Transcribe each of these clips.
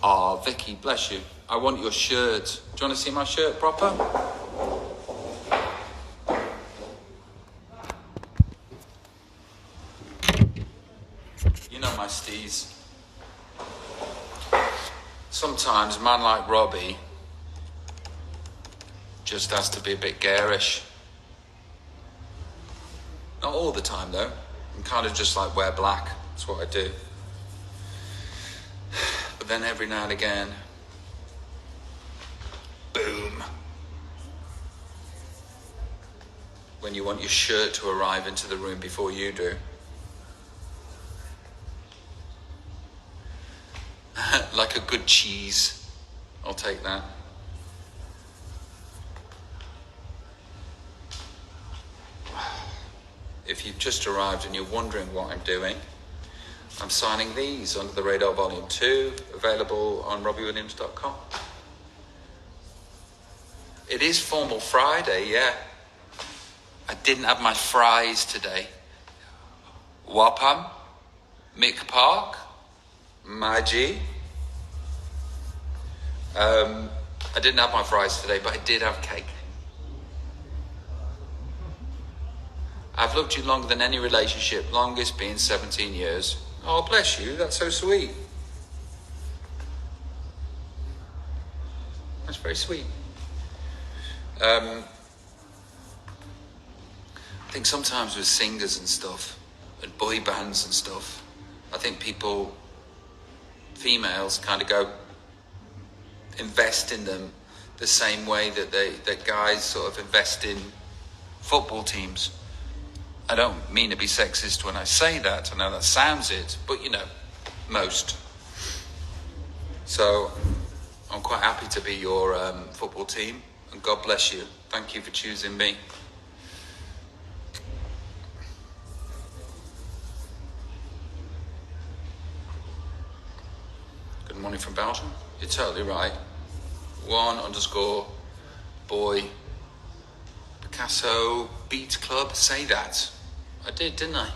Oh, Vicky, bless you. I want your shirt. Do you want to see my shirt proper? You know my steez. Sometimes a man like Robbie just has to be a bit garish. Not all the time though. I'm kind of just like wear black. That's what I do. But then every now and again, boom. When you want your shirt to arrive into the room before you do. Like a good cheese. I'll take that. If you've just arrived and you're wondering what I'm doing, I'm signing these Under the Radar Volume 2, available on RobbieWilliams.com. It is Formal Friday, yeah. I didn't have my fries today. Wapham, Mick Park, Maji. I didn't have my fries today, but I did have cake. I've loved you longer than any relationship, longest being 17 years. Oh, bless you, that's so sweet. That's very sweet. I think sometimes with singers and stuff, and boy bands and stuff, I think people, females, kind of go, invest in them the same way that guys sort of invest in football teams. I don't mean to be sexist when I say that. I know that sounds it, but you know, most. So I'm quite happy to be your football team, and God bless you. Thank you for choosing me. Good morning from Belgium. You're totally right. 1_boy Picasso Beat Club. Say that. I did, didn't I?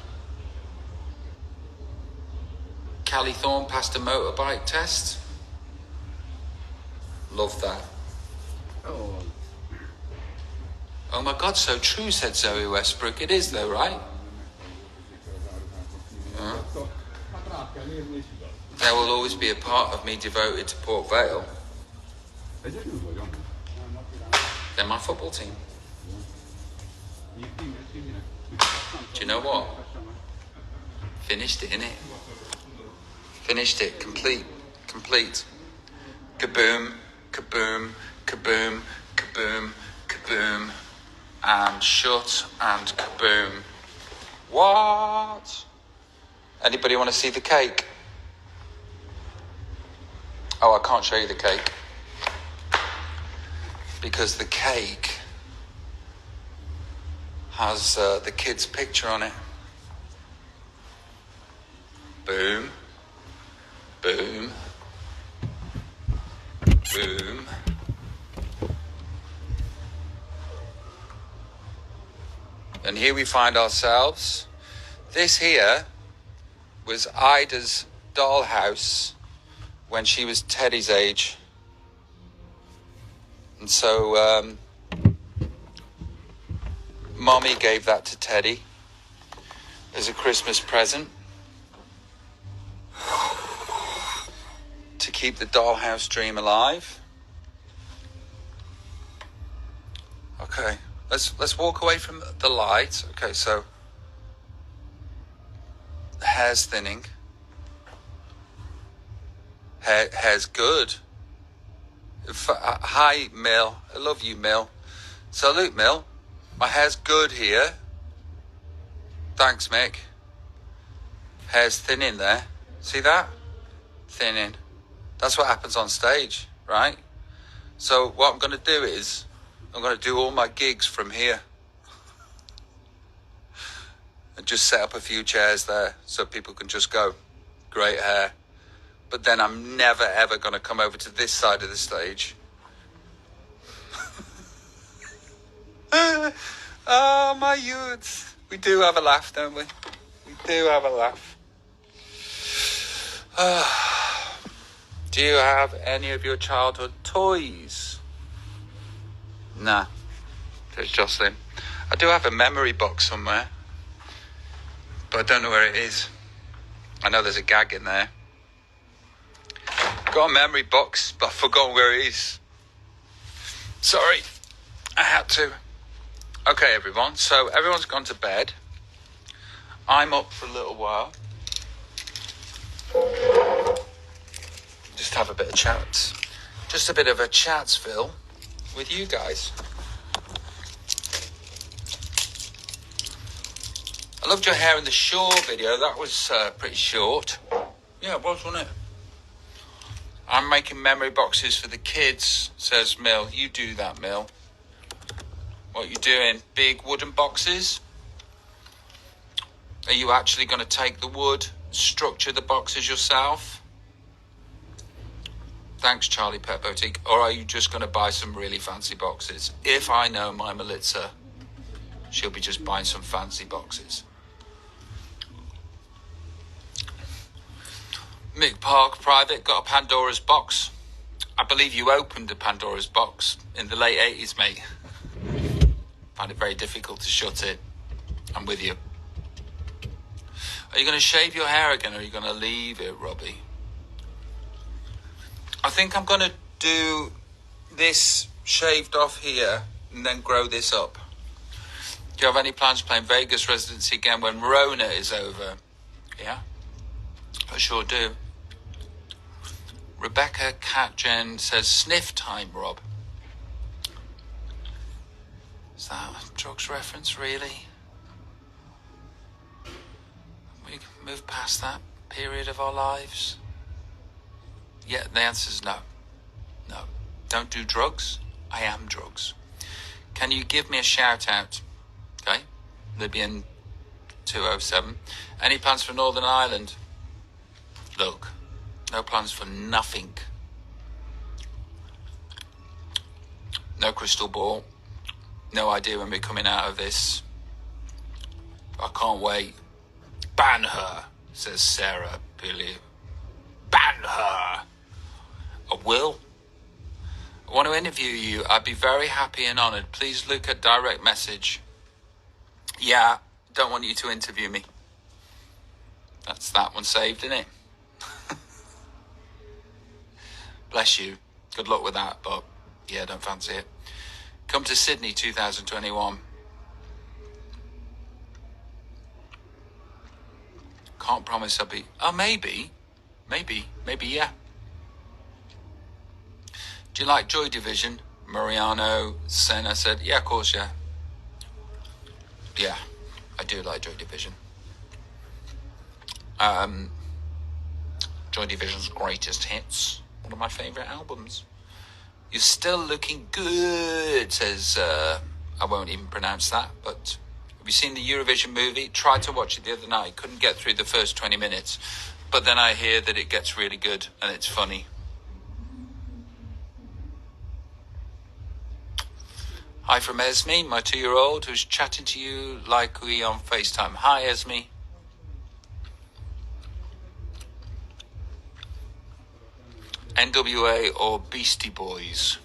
Callie Thorne passed a motorbike test. Love that. Oh my God, so true, said Zoe Westbrook. It is though, right? There will always be a part of me devoted to Port Vale. They're my football team. Do you know what? Finished it, innit? Finished it. Complete. Kaboom, kaboom, kaboom, kaboom, kaboom. And shut and kaboom. What? Anybody want to see the cake? Oh, I can't show you the cake. Because the cake has the kid's picture on it. Boom. Boom. Boom. And here we find ourselves. This here was Ida's dollhouse when she was Teddy's age. And so Mommy gave that to Teddy as a Christmas present to keep the dollhouse dream alive. Okay, let's walk away from the light. Okay, so hair's thinning. Hair's good. Hi, Mill. I love you, Mill. Salute, Mill. My hair's good here. Thanks, Mick. Hair's thinning there. See that? Thinning. That's what happens on stage, right? So what I'm going to do is, I'm going to do all my gigs from here. And just set up a few chairs there so people can just go, great hair. But then I'm never, ever going to come over to this side of the stage. Oh, my youths. We do have a laugh, don't we? We do have a laugh. Do you have any of your childhood toys? Nah, says Jocelyn. I do have a memory box somewhere, but I don't know where it is. I know there's a gag in there. Got a memory box, but I've forgotten where it is. Sorry, I had to. Okay, everyone, so everyone's gone to bed. I'm up for a little while. Just have a bit of chat. Just a bit of a chatsville with you guys. I loved your hair in the Shore video. That was pretty short. Yeah, it was, wasn't it? I'm making memory boxes for the kids, says Mill. You do that, Mill. What are you doing? Big wooden boxes? Are you actually going to take the wood, structure the boxes yourself? Thanks, Charlie Pet Boutique. Or are you just going to buy some really fancy boxes? If I know my Melitza, she'll be just buying some fancy boxes. Mick Park Private got a Pandora's box. I believe you opened a Pandora's box in the late 80s, mate. Find it very difficult to shut it. I'm with you. Are you going to shave your hair again, or are you going to leave it, Robbie? I think I'm going to do this shaved off here and then grow this up. Do you have any plans to play in Vegas residency again when Rona is over? Yeah, I sure do. Rebecca Catgen says, sniff time, Rob. Is that a drugs reference, really? We can move past that period of our lives? Yeah, the answer is no. No. Don't do drugs. I am drugs. Can you give me a shout out? Okay. Libyan 207. Any plans for Northern Ireland? Look, no plans for nothing. No crystal ball. No idea when we're coming out of this. I can't wait. Ban her, says Sarah Billy. Ban her. I will. I want to interview you. I'd be very happy and honoured. Please look at direct message. Yeah, don't want you to interview me. That's that one saved, isn't it? Bless you. Good luck with that, but yeah, don't fancy it. Come to Sydney 2021. Can't promise I'll be... Oh, maybe, yeah. Do you like Joy Division? Mariano Senna said, yeah, of course, yeah. Yeah, I do like Joy Division. Joy Division's Greatest Hits. One of my favourite albums. You're still looking good, says, I won't even pronounce that, but have you seen the Eurovision movie? Tried to watch it the other night, couldn't get through the first 20 minutes, but then I hear that it gets really good and it's funny. Hi from Esme, my 2-year-old, who's chatting to you like we on FaceTime. Hi, Esme. NWA or Beastie Boys?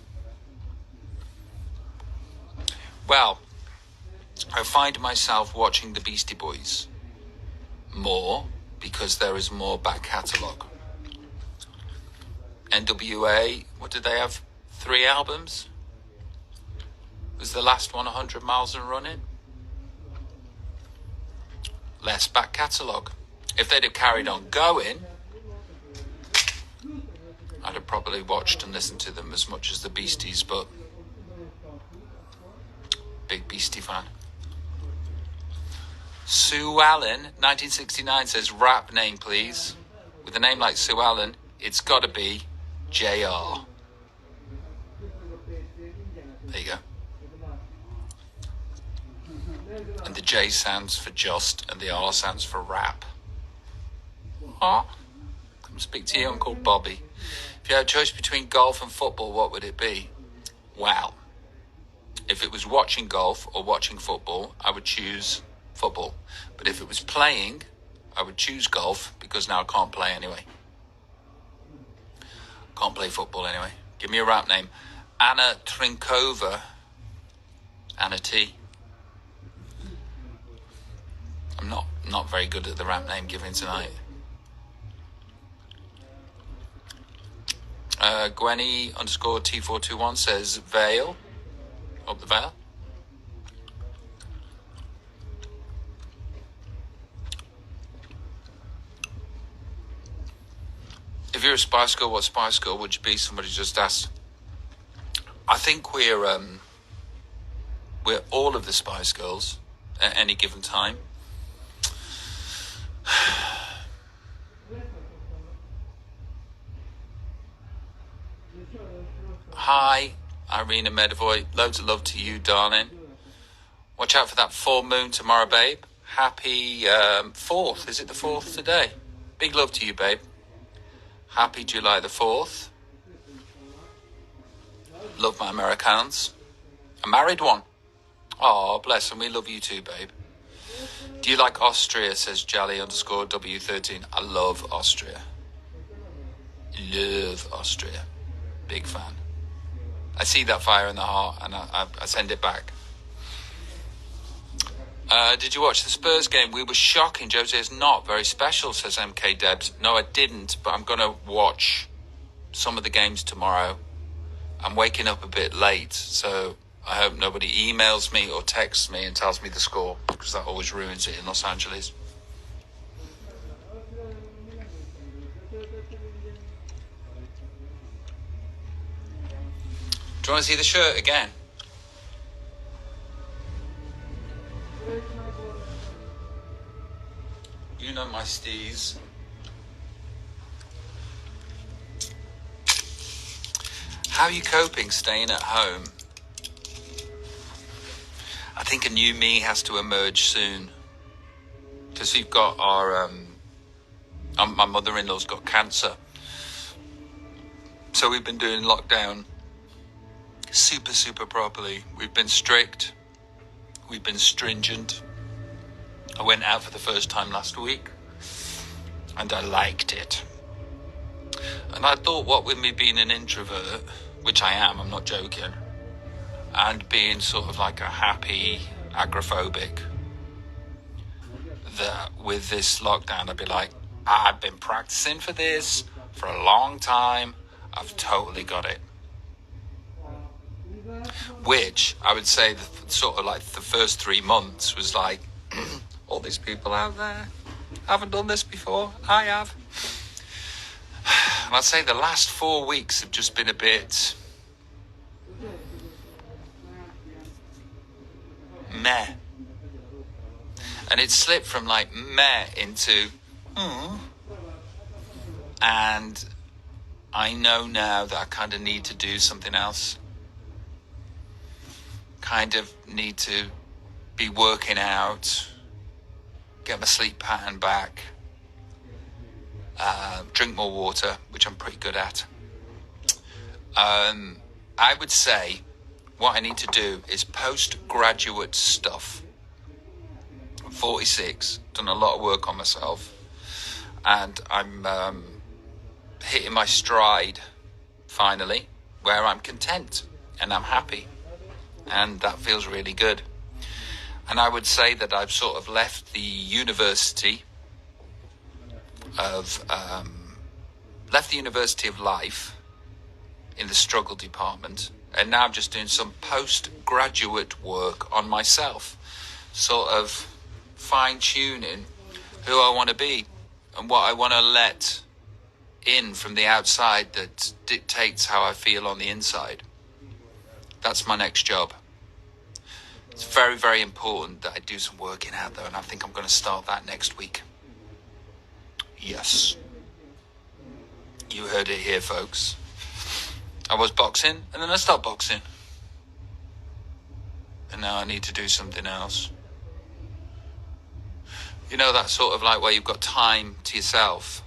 Well, I find myself watching the Beastie Boys more because there is more back catalogue. NWA, what did they have? 3 albums? Was the last one 100 Miles and Running? Less back catalogue. If they'd have carried on going, I'd have probably watched and listened to them as much as the Beasties, but big Beastie fan. Sue Allen, 1969, says, rap name, please. With a name like Sue Allen, it's got to be JR. There you go. And the J stands for just, and the R stands for rap. Huh? Come speak to your Uncle Bobby. If you had a choice between golf and football, what would it be? Well, if it was watching golf or watching football, I would choose football. But if it was playing, I would choose golf, because now I can't play anyway. Can't play football anyway. Give me a rap name. Anna Trinkova. Anna T. I'm not very good at the rap name giving tonight. Gwenny _ T421 says Vale. Up the Vale. If you're a Spice Girl, what Spice Girl would you be? Somebody just asked. I think we're all of the Spice Girls at any given time. Hi, Irina Medavoy. Loads of love to you, darling. Watch out for that full moon tomorrow, babe. Happy 4th. Is it the 4th today? Big love to you, babe. Happy July the 4th. Love my Americans. A married one. Oh, bless them. We love you too, babe. Do you like Austria, says Jolly _ W13. I love Austria. Love Austria. Big fan. I see that fire in the heart and I send it back. Did you watch the Spurs game? We were shocking. Jose is not very special, says MK Debs. No, I didn't, but I'm going to watch some of the games tomorrow. I'm waking up a bit late, so I hope nobody emails me or texts me and tells me the score, because that always ruins it in Los Angeles. Do you want to see the shirt again? You know my steez. How are you coping staying at home? I think a new me has to emerge soon. Because we've got my mother-in-law's got cancer. So we've been doing lockdown super properly. We've been strict. We've been stringent. I went out for the first time last week and I liked it. And I thought, what with me being an introvert, which I am, I'm not joking, and being sort of like a happy agoraphobic, that with this lockdown I'd be like, I've been practicing for this for a long time. I've totally got it. Which I would say sort of like the first 3 months was like, all these people out there haven't done this before. I have. And I'd say the last 4 weeks have just been a bit meh. And it slipped from like meh into and I know now that I kind of need to do something else. Kind of need to be working out, get my sleep pattern back, drink more water, which I'm pretty good at. I would say what I need to do is postgraduate stuff. I'm 46, done a lot of work on myself, and I'm hitting my stride finally, where I'm content and I'm happy, and that feels really good. And I would say that I've sort of left the university of life in the struggle department, and now I'm just doing some postgraduate work on myself, sort of fine-tuning who I want to be and what I want to let in from the outside that dictates how I feel on the inside. That's my next job. It's very, very important that I do some working out though, and I think I'm going to start that next week. Yes. You heard it here, folks. I was boxing, and then I stopped boxing. And now I need to do something else. You know, that sort of like where you've got time to yourself,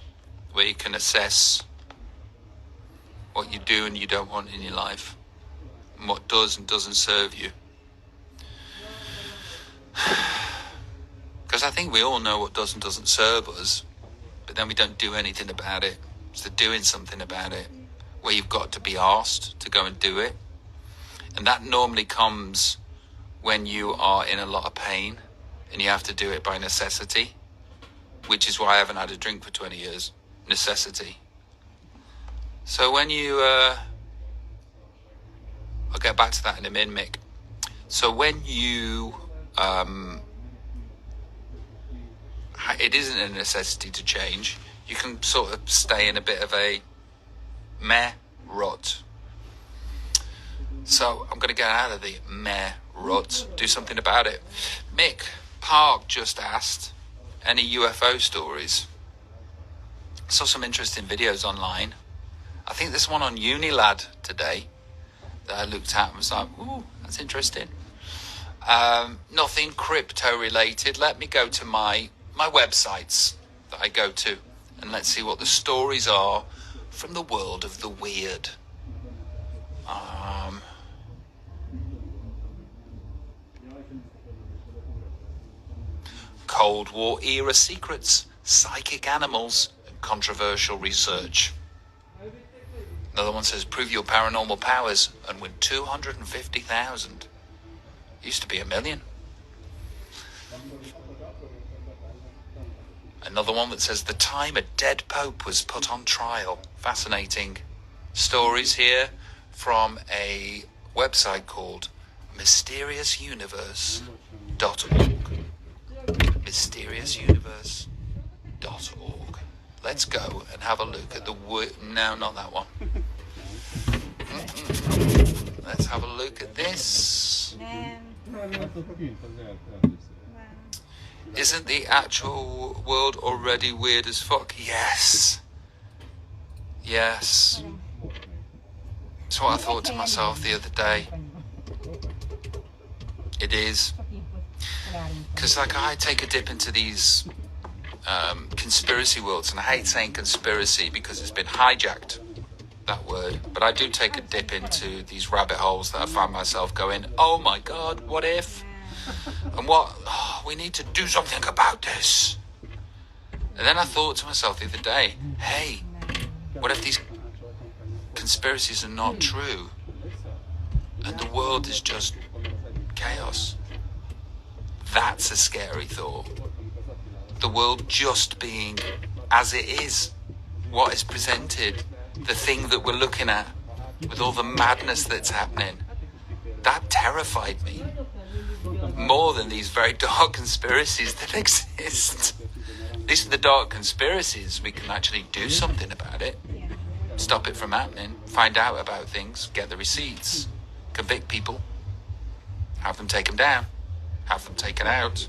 where you can assess what you do and you don't want in your life, and what does and doesn't serve you. Because I think we all know what does and doesn't serve us, but then we don't do anything about it. So doing something about it, where you've got to be asked to go and do it. And that normally comes when you are in a lot of pain and you have to do it by necessity, which is why I haven't had a drink for 20 years. Necessity. So when you, I'll get back to that in a minute, Mick. So when you, it isn't a necessity to change. You can sort of stay in a bit of a meh rut. So I'm going to get out of the meh rut, do something about it. Mick Park just asked, any UFO stories? I saw some interesting videos online. I think there's one on Unilad today that I looked at and was like, ooh, that's interesting. Nothing crypto related. Let me go to my websites that I go to and let's see what the stories are from the world of the weird. Cold War era secrets, psychic animals, and controversial research. Another one says, prove your paranormal powers and win 250,000. Used to be $1 million. Another one that says, the time a dead pope was put on trial. Fascinating. Stories here from a website called mysteriousuniverse.org. mysteriousuniverse.org. Let's go and have a look at the no, not that one. Let's have a look at this. Isn't the actual world already weird as fuck? Yes. Yes. That's what I thought to myself the other day. It is. Because like I take a dip into these conspiracy worlds, and I hate saying conspiracy because it's been hijacked, that word, but I do take a dip into these rabbit holes that I find myself going, oh my god, what if? And we need to do something about this. And then I thought to myself the other day, hey, what if these conspiracies are not true and the world is just chaos? That's a scary thought. The world just being as it is, what is presented, the thing that we're looking at, with all the madness that's happening. That terrified me more than these very dark conspiracies that exist. These are the dark conspiracies. We can actually do something about it, stop it from happening, find out about things, get the receipts, convict people, have them take them down, have them taken out.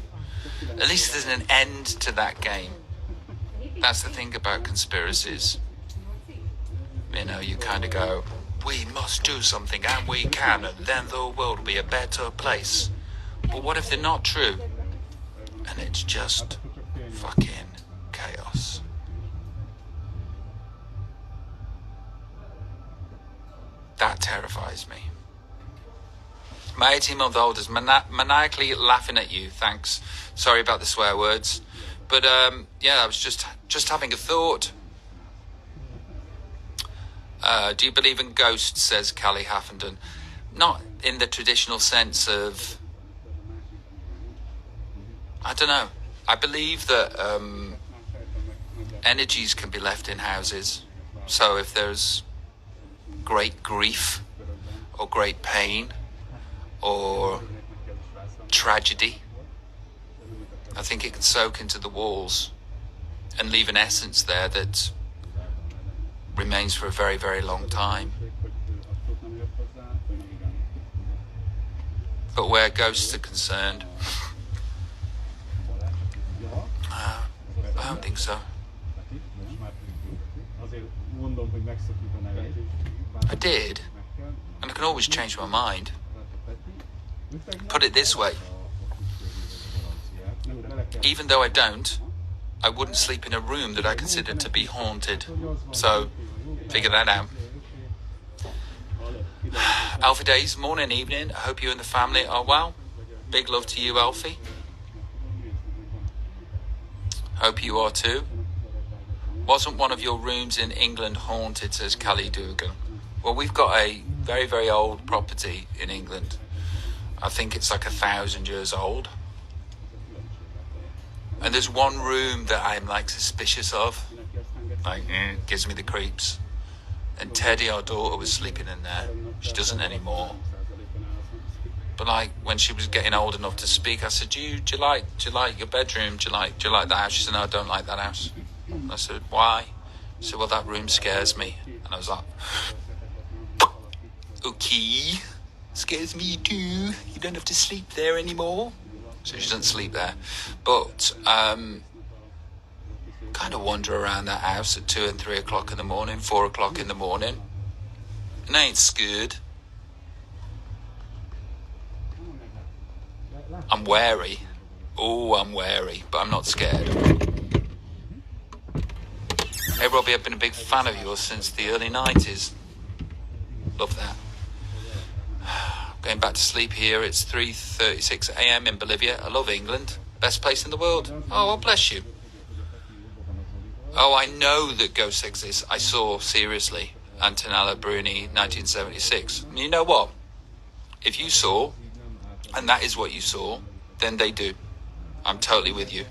At least there's an end to that game. That's the thing about conspiracies. You know, you kind of go, we must do something and we can, and then the world will be a better place. But what if they're not true? And it's just fucking chaos. That terrifies me. My 18-month-old is maniacally laughing at you. Thanks. Sorry about the swear words. But, yeah, I was just having a thought. Do you believe in ghosts, says Callie Haffenden. Not in the traditional sense of... I don't know. I believe that energies can be left in houses. So if there's great grief or great pain or tragedy, I think it can soak into the walls and leave an essence there that remains for a very, very long time. But where ghosts are concerned, I don't think so. I did, and I can always change my mind. Put it this way, even though I don't, I wouldn't sleep in a room that I considered to be haunted. So, figure that out. Alfie Days, morning, evening. I hope you and the family are well. Big love to you, Alfie. Hope you are too. Wasn't one of your rooms in England haunted, says Callie Dugan. Well, we've got a very, very old property in England. I think it's like 1,000 years old. And there's one room that I'm like suspicious of. Like, gives me the creeps. And Teddy, our daughter, was sleeping in there. She doesn't anymore. But like when she was getting old enough to speak, I said, do you like your bedroom? Do you like that house? She said, no, I don't like that house. I said, why? She said, well, that room scares me. And I was like, okay, scares me too. You don't have to sleep there anymore. So she doesn't sleep there. But kind of wander around that house at 2 and 3 o'clock in the morning, 4 o'clock in the morning. And I ain't scared. I'm wary. Oh, I'm wary, but I'm not scared. Hey, Robbie, I've been a big fan of yours since the early 90s. Love that. Going back to sleep here. It's 3:36 a.m. in Bolivia. I love England. Best place in the world. Oh, well, bless you. Oh, I know that ghosts exist. I saw, seriously, Antonella Bruni, 1976. And you know what? If you saw, and that is what you saw, then they do. I'm totally with you.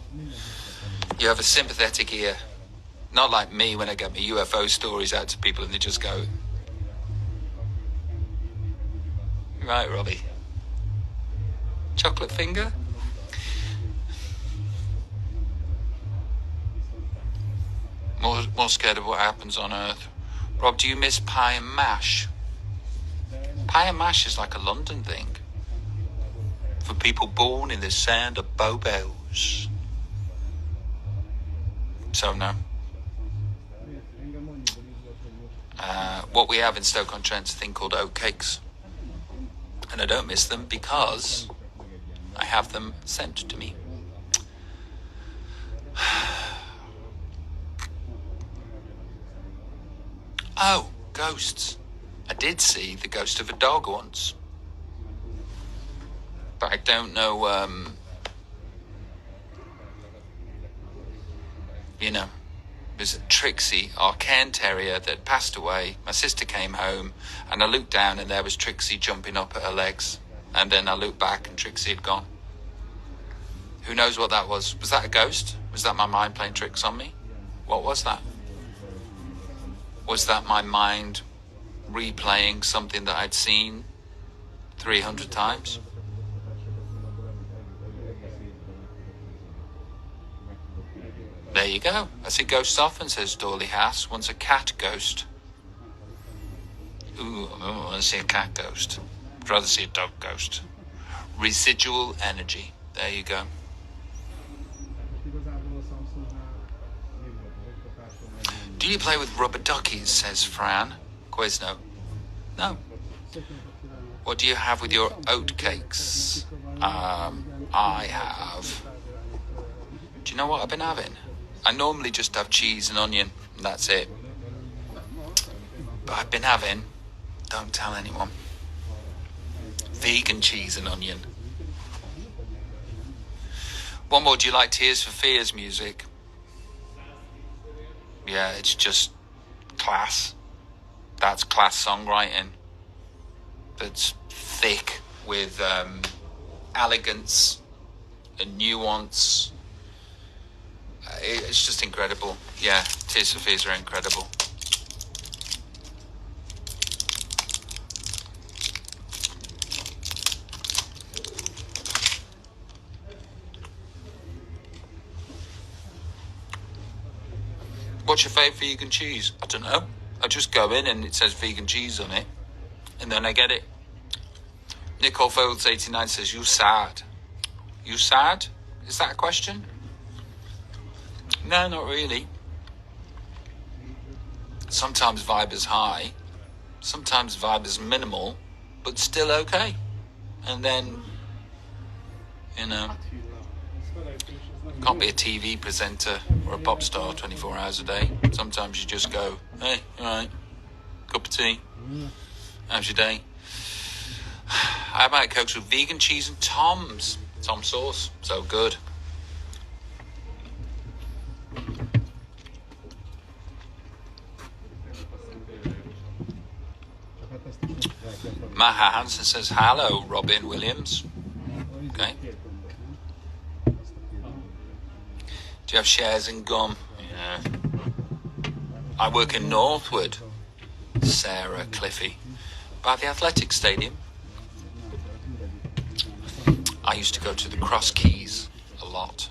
You have a sympathetic ear. Not like me when I get my UFO stories out to people and they just go, right, Robbie. Chocolate finger? More scared of what happens on Earth. Rob, do you miss pie and mash? Pie and mash is like a London thing. For people born in the sand of Bobos. So no. What we have in Stoke-on-Trent is a thing called oatcakes. And I don't miss them because I have them sent to me. Oh, ghosts. I did see the ghost of a dog once. But I don't know, there's Trixie, our Cairn Terrier that passed away. My sister came home and I looked down and there was Trixie jumping up at her legs. And then I looked back and Trixie had gone. Who knows what that was? Was that a ghost? Was that my mind playing tricks on me? What was that? Was that my mind replaying something that I'd seen 300 times? There you go. I see ghosts often, says Dorley Hass. Once a cat ghost. Ooh, I don't want to see a cat ghost. I'd rather see a dog ghost. Residual energy. There you go. Do you play with rubber duckies, says Fran. Quizno. No. What do you have with your oat cakes? I have... Do you know what I've been having? I normally just have cheese and onion, and that's it. But I've been having, don't tell anyone, vegan cheese and onion. One more, do you like Tears for Fears music? Yeah, it's just class. That's class songwriting. That's thick with elegance and nuance. It's just incredible. Yeah, Tears for Fears are incredible. What's your favourite vegan cheese? I don't know. I just go in and it says vegan cheese on it. And then I get it. Nicole Folds 89 says, you sad? You sad? Is that a question? No, not really. Sometimes vibe is high. Sometimes vibe is minimal. But still okay. And then, can't be a TV presenter or a pop star 24 hours a day. Sometimes you just go, hey, all right, cup of tea. How's your day? How about Cokes with vegan cheese and Tom sauce? So good. Matt Hansen says, hello, Robin Williams. Okay. Do you have shares in gum? Yeah. I work in Northwood. Sarah Cliffy. By the Athletic Stadium. I used to go to the Cross Keys a lot.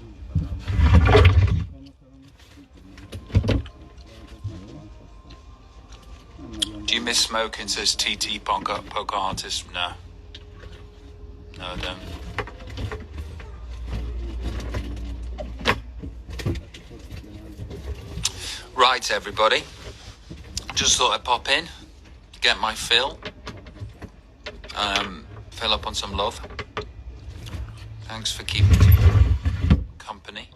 Do you miss smoking, says TT Poker Artist? No. No, I don't. Right, everybody. Just thought I'd pop in, get my fill up on some love. Thanks for keeping company.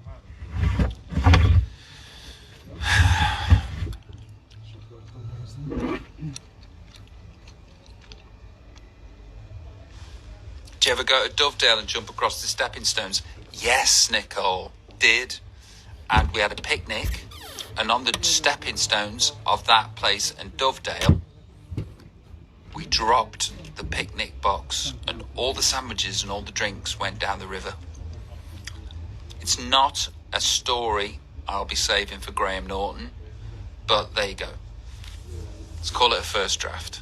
Do you ever go to Dovedale and jump across the stepping stones? Yes, Nicole, did. And we had a picnic, and on the stepping stones of that place in Dovedale, we dropped the picnic box, and all the sandwiches and all the drinks went down the river. It's not a story I'll be saving for Graham Norton, but there you go. Let's call it a first draft.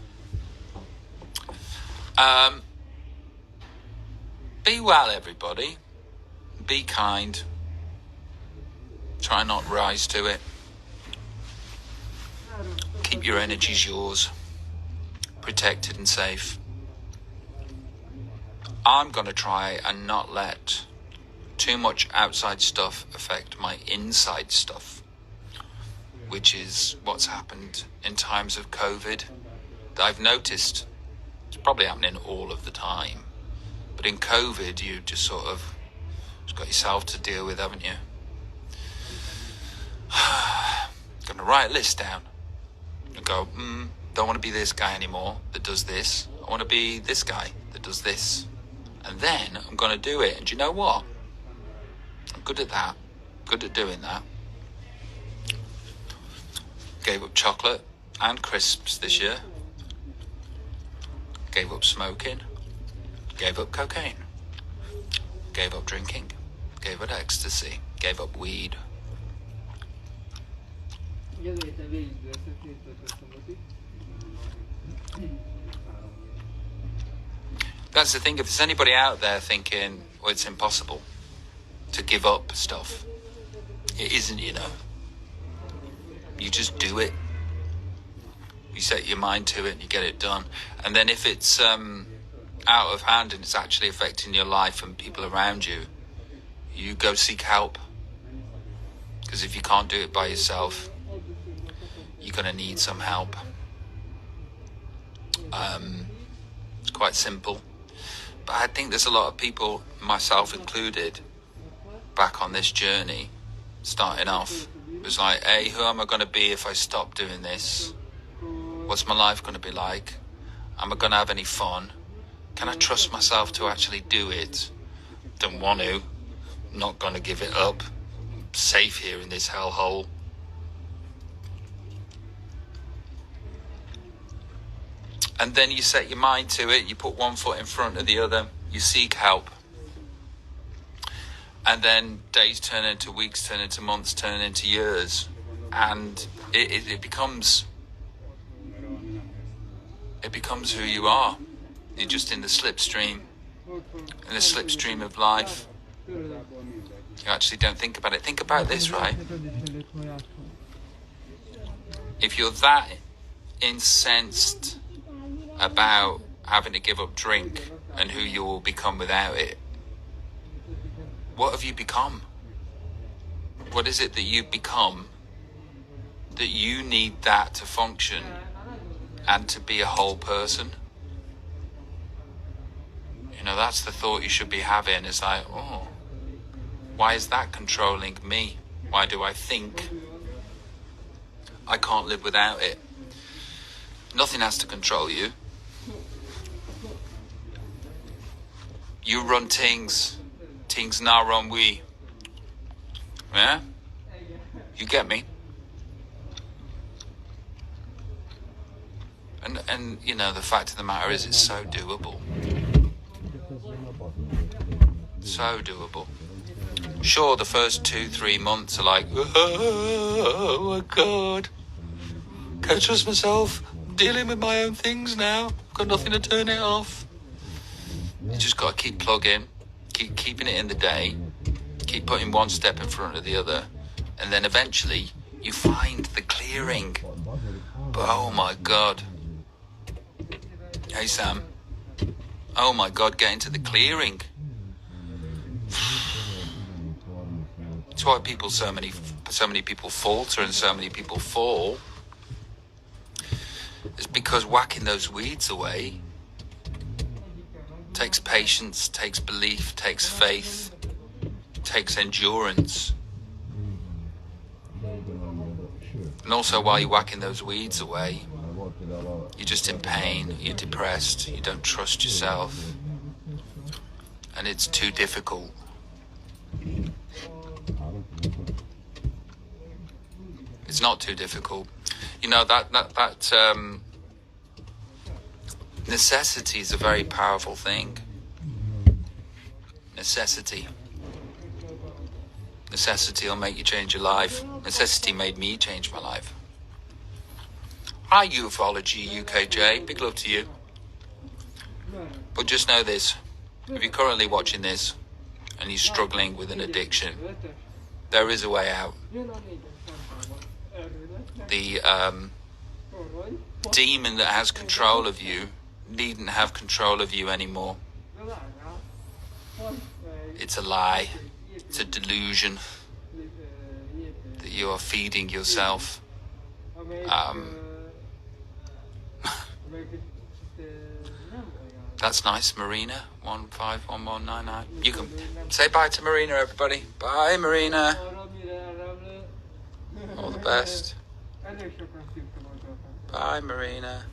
Be well, everybody. Be kind. Try not rise to it. Keep your energies yours, protected and safe. I'm going to try and not let too much outside stuff affect my inside stuff, which is what's happened in times of COVID that I've noticed. It's probably happening all of the time, but in COVID you just got yourself to deal with, haven't you? Going to write a list down and go, don't want to be this guy anymore that does this. I want to be this guy that does this. And then I'm going to do it. And do you know what? I'm good at that. Good at doing that. Gave up chocolate and crisps this year. Gave up smoking. Gave up cocaine. Gave up drinking. Gave up ecstasy. Gave up weed. That's the thing. If there's anybody out there thinking, well, it's impossible to give up stuff, it isn't, you know. You just do it. You set your mind to it and you get it done. And then if it's out of hand and it's actually affecting your life and people around you, you go seek help. Because if you can't do it by yourself, you're going to need some help. It's quite simple. But I think there's a lot of people, myself included, back on this journey, starting off. It was like, hey, who am I going to be if I stop doing this? What's my life going to be like? Am I going to have any fun? Can I trust myself to actually do it? Don't want to. Not going to give it up. I'm safe here in this hellhole. And then you set your mind to it, you put one foot in front of the other, you seek help. And then days turn into weeks, turn into months, turn into years. And it becomes who you are. You're just in the slipstream of life. You actually don't think about it. Think about this, right? If you're that incensed about having to give up drink and who you will become without it, what have you become? What is it that you've become that you need that to function and to be a whole person? You know, that's the thought you should be having. It's like, oh, why is that controlling me? Why do I think I can't live without it? Nothing has to control you. You run things now run we. Yeah? You get me? And you know, the fact of the matter is, it's so doable. So doable. Sure, the first 2-3 months are like, oh my God, can't trust myself. I'm dealing with my own things now. I've got nothing to turn it off. You just got to keep plugging, keep keeping it in the day, keep putting one step in front of the other, and then eventually you find the clearing. But oh my God. Hey Sam. Oh my God, get into the clearing. That's why so many people falter and so many people fall. It's because whacking those weeds away takes patience, takes belief, takes faith, takes endurance. And also while you're whacking those weeds away, you're just in pain, you're depressed, you don't trust yourself, and it's too difficult. It's not too difficult. You know, that necessity is a very powerful thing. Necessity. Necessity will make you change your life. Necessity made me change my life. Hi, Ufology UKJ. Big love to you. But just know this. If you're currently watching this and you're struggling with an addiction, there is a way out. The demon that has control of you needn't have control of you anymore. It's a lie. It's a delusion that you are feeding yourself. That's nice, Marina. 151199. You can say bye to Marina, everybody. Bye, Marina. All the best. Bye, Marina.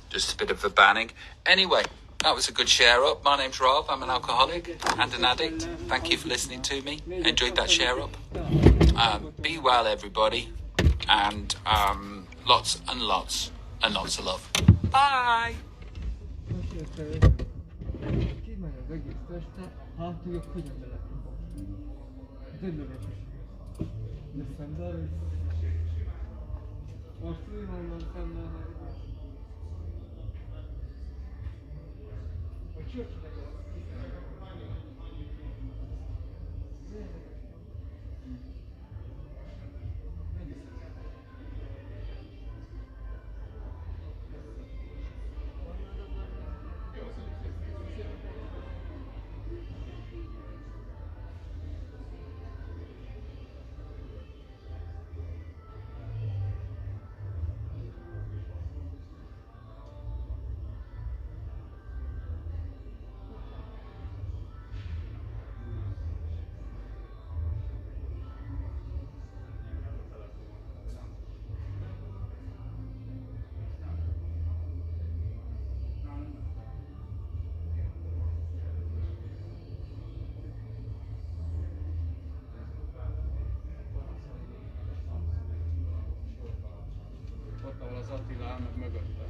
Just a bit of a banning. Anyway, that was a good share up. My name's Rob. I'm an alcoholic and an addict. Thank you for listening to me. Enjoyed that share up. Be well, everybody. And lots and lots and lots of love. Bye. Attila áll meg mögötte.